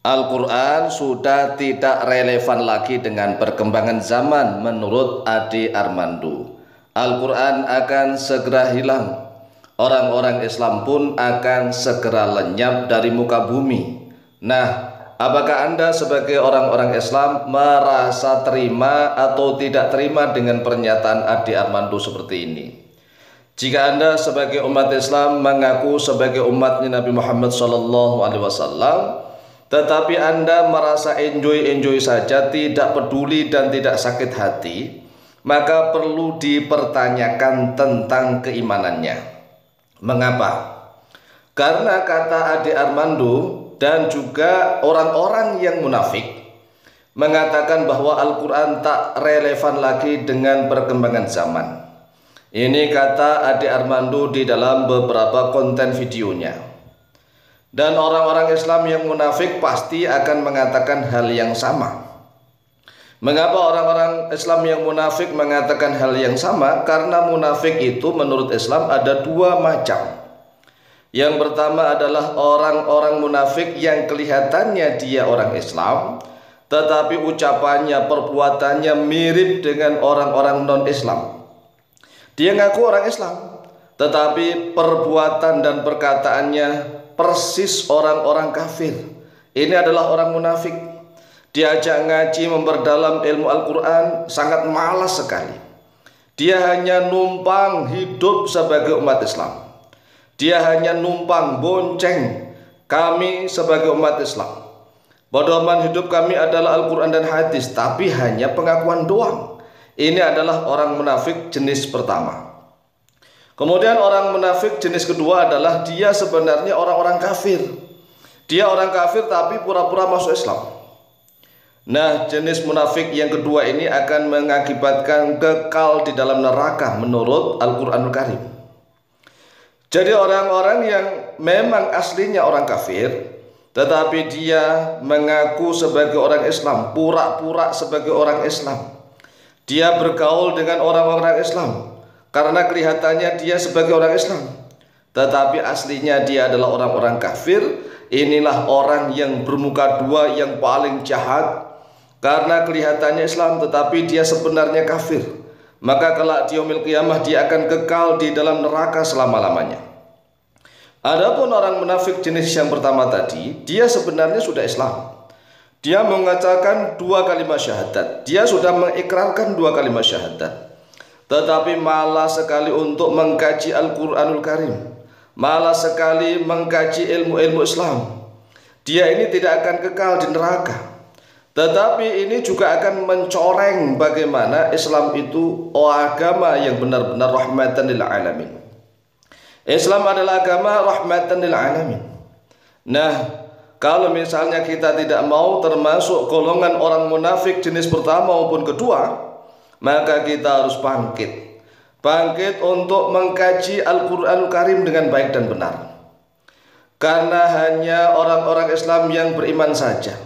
Al-Quran sudah tidak relevan lagi dengan perkembangan zaman menurut Ade Armando. Al-Quran akan segera hilang. Orang-orang Islam pun akan segera lenyap dari muka bumi. Nah, apakah Anda sebagai orang-orang Islam merasa terima atau tidak terima dengan pernyataan Ade Armando seperti ini? Jika Anda sebagai umat Islam mengaku sebagai umatnya Nabi Muhammad SAW, tetapi Anda merasa enjoy-enjoy saja, tidak peduli dan tidak sakit hati, maka perlu dipertanyakan tentang keimanannya. Mengapa? Karena kata Ade Armando dan juga orang-orang yang munafik mengatakan bahwa Al-Quran tak relevan lagi dengan perkembangan zaman. Ini kata Ade Armando di dalam beberapa konten videonya. Dan orang-orang Islam yang munafik pasti akan mengatakan hal yang sama. Mengapa orang-orang Islam yang munafik mengatakan hal yang sama? Karena munafik itu menurut Islam ada dua macam. Yang pertama adalah orang-orang munafik yang kelihatannya dia orang Islam, tetapi ucapannya, perbuatannya mirip dengan orang-orang non-Islam. Dia ngaku orang Islam, tetapi perbuatan dan perkataannya persis orang-orang kafir. Ini adalah orang munafik. Diajak ngaji memperdalam ilmu Al-Quran sangat malas sekali. Dia hanya numpang hidup sebagai umat Islam. Dia hanya numpang bonceng kami sebagai umat Islam. Pedoman hidup kami adalah Al-Quran dan hadis, tapi hanya pengakuan doang. Ini adalah orang munafik jenis pertama. Kemudian orang munafik jenis kedua adalah dia sebenarnya orang-orang kafir. Dia orang kafir tapi pura-pura masuk Islam. Nah, jenis munafik yang kedua ini akan mengakibatkan kekal di dalam neraka menurut Al-Quranul Karim. Jadi orang-orang yang memang aslinya orang kafir, tetapi dia mengaku sebagai orang Islam, pura-pura sebagai orang Islam. Dia bergaul dengan orang-orang Islam karena kelihatannya dia sebagai orang Islam, tetapi aslinya dia adalah orang-orang kafir. Inilah orang yang bermuka dua yang paling jahat. Karena kelihatannya Islam tetapi dia sebenarnya kafir, maka kelak di yaumil qiyamah dia akan kekal di dalam neraka selama-lamanya. Adapun orang munafik jenis yang pertama tadi, dia sebenarnya sudah Islam. Dia mengatakan dua kalimat syahadat, dia sudah mengikrarkan dua kalimat syahadat, tetapi malas sekali untuk mengkaji Al-Quranul Karim, malas sekali mengkaji ilmu-ilmu Islam. Dia ini tidak akan kekal di neraka, tetapi ini juga akan mencoreng bagaimana Islam itu agama yang benar-benar rahmatan lil alamin. Islam adalah agama rahmatan lil alamin. Nah, kalau misalnya kita tidak mau termasuk golongan orang munafik jenis pertama maupun kedua, maka kita harus bangkit untuk mengkaji Al-Quranul Karim dengan baik dan benar. Karena hanya orang-orang Islam yang beriman saja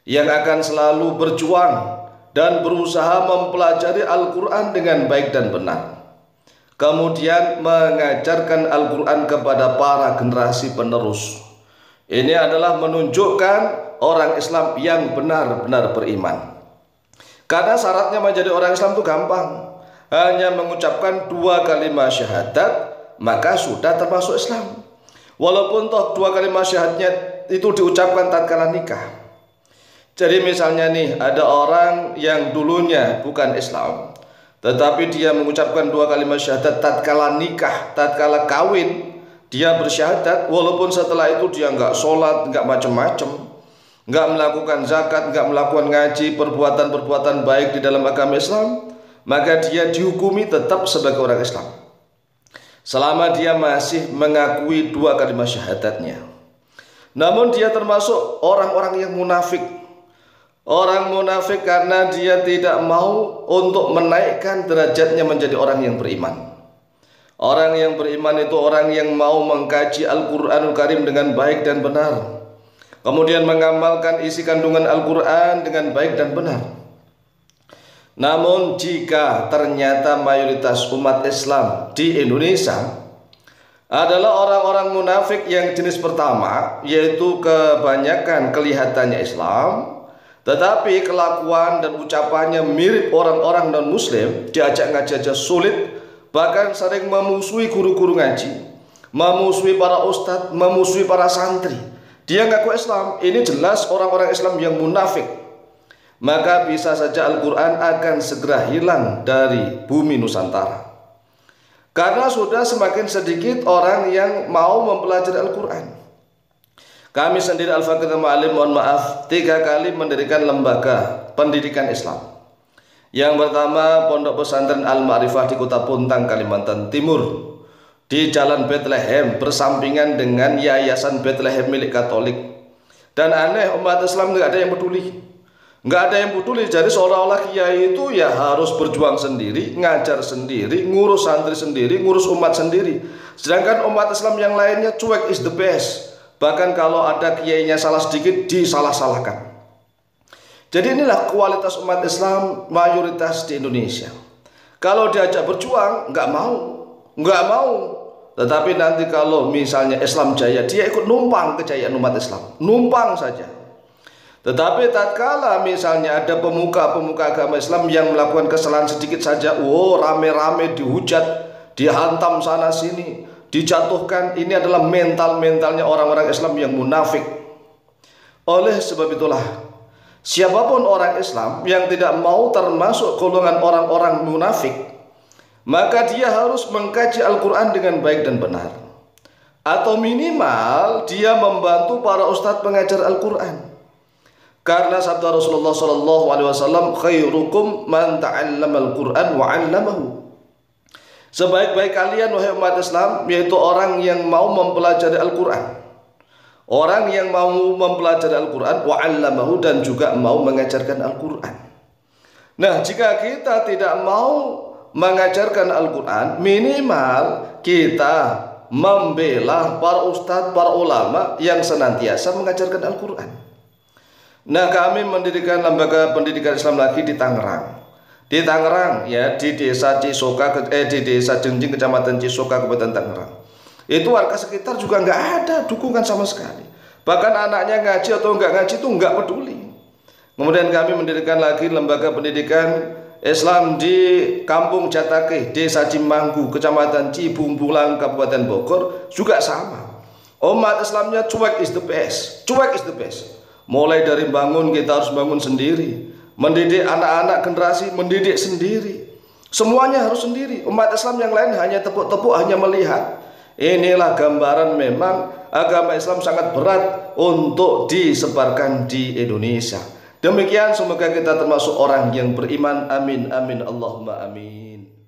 yang akan selalu berjuang dan berusaha mempelajari Al-Quran dengan baik dan benar, kemudian mengajarkan Al-Quran kepada para generasi penerus. Ini adalah menunjukkan orang Islam yang benar-benar beriman. Karena syaratnya menjadi orang Islam itu gampang, hanya mengucapkan dua kalimat syahadat maka sudah termasuk Islam. Walaupun toh dua kalimat syahadatnya itu diucapkan tatkala nikah. Jadi misalnya nih, ada orang yang dulunya bukan Islam, tetapi dia mengucapkan dua kalimat syahadat tatkala nikah, tatkala kawin, dia bersyahadat, walaupun setelah itu dia nggak sholat, nggak macam-macam, nggak melakukan zakat, nggak melakukan ngaji, perbuatan-perbuatan baik di dalam agama Islam, maka dia dihukumi tetap sebagai orang Islam selama dia masih mengakui dua kalimat syahadatnya. Namun dia termasuk orang-orang yang munafik. Orang munafik karena dia tidak mau untuk menaikkan derajatnya menjadi orang yang beriman. Orang yang beriman itu orang yang mau mengkaji Al-Quranul Karim dengan baik dan benar, kemudian mengamalkan isi kandungan Al-Quran dengan baik dan benar. Namun jika ternyata mayoritas umat Islam di Indonesia adalah orang-orang munafik yang jenis pertama, yaitu kebanyakan kelihatannya Islam, tetapi kelakuan dan ucapannya mirip orang-orang non-muslim, diajak ngaji aja sulit, bahkan sering memusuhi guru-guru ngaji, memusuhi para ustadz, memusuhi para santri. Dia ngaku Islam, ini jelas orang-orang Islam yang munafik. Maka bisa saja Al-Quran akan segera hilang dari bumi Nusantara, karena sudah semakin sedikit orang yang mau mempelajari Al-Quran. Kami sendiri Al-Fakir Ma'alim, mohon maaf, 3 kali mendirikan lembaga pendidikan Islam. Yang pertama, Pondok Pesantren Al-Ma'rifah di Kota Puntang, Kalimantan Timur, di Jalan Bethlehem, bersampingan dengan Yayasan Bethlehem milik Katolik. Dan aneh, umat Islam nggak ada yang peduli. Nggak ada yang peduli, jadi seolah-olah kiai itu ya harus berjuang sendiri, ngajar sendiri, ngurus santri sendiri, ngurus umat sendiri. Sedangkan umat Islam yang lainnya cuek is the best. Bahkan kalau ada kiainya salah sedikit, disalah-salahkan. Jadi inilah kualitas umat Islam mayoritas di Indonesia. Kalau diajak berjuang, nggak mau. Tetapi nanti kalau misalnya Islam jaya, dia ikut numpang kejayaan umat Islam, numpang saja. Tetapi tatkala misalnya ada pemuka-pemuka agama Islam yang melakukan kesalahan sedikit saja, rame-rame dihujat, dihantam sana sini, dijatuhkan. Ini adalah mentalnya orang-orang Islam yang munafik. Oleh sebab itulah, siapapun orang Islam yang tidak mau termasuk golongan orang-orang munafik, maka dia harus mengkaji Al-Quran dengan baik dan benar, atau minimal dia membantu para ustadz pengajar Al-Quran. Karena sabda Rasulullah SAW, khairukum man ta'allama al-Quran wa 'allamahu. Sebaik-baik kalian wahai umat Islam, yaitu orang yang mau mempelajari Al-Quran, orang yang mau mempelajari Al-Quran wa 'allamahu, dan juga mau mengajarkan Al-Quran. Nah, jika kita tidak mau mengajarkan Al-Quran, minimal kita membela para ustadz, para ulama yang senantiasa mengajarkan Al-Quran. Nah, kami mendirikan lembaga pendidikan Islam lagi di Tangerang. Di Tangerang ya, di Desa Cisoka, di Desa Jenjing, Kecamatan Cisoka, Kabupaten Tangerang. Itu warga sekitar juga nggak ada dukungan sama sekali. Bahkan anaknya ngaji atau nggak ngaji itu nggak peduli. Kemudian kami mendirikan lagi lembaga pendidikan Islam di Kampung Jatake, Desa Cimanggu, Kecamatan Cibumbulang, Kabupaten Bogor, juga sama. Umat Islamnya cuek is the best, cuek is the best. Mulai dari bangun, kita harus bangun sendiri, mendidik anak-anak generasi, mendidik sendiri, semuanya harus sendiri. Umat Islam yang lain hanya tepuk-tepuk, hanya melihat. Inilah gambaran memang agama Islam sangat berat untuk disebarkan di Indonesia. Demikian, semoga kita termasuk orang yang beriman. Amin, amin, Allahumma amin.